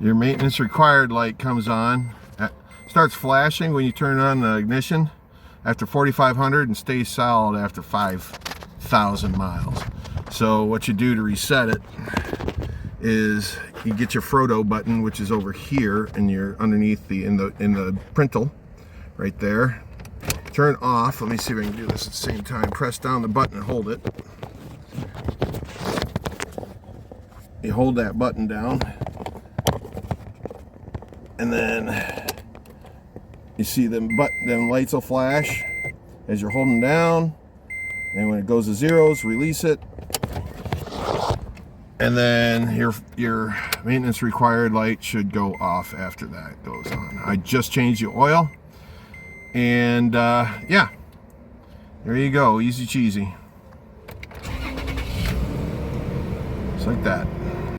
Your maintenance required light comes on. Starts flashing when you turn on the ignition after 4,500 and stays solid after 5,000 miles. So what you do to reset it is you get your Frodo button, which is over here, and you're underneath in the printle right there. Turn off. Let me see if I can do this at the same time. Press down the button and hold it. You hold that button down, and then you see them lights will flash as you're holding down, and when it goes to zeros, release it, and then your maintenance required light should go off after that goes on. I just changed the oil, and yeah, there you go, easy cheesy, just like that.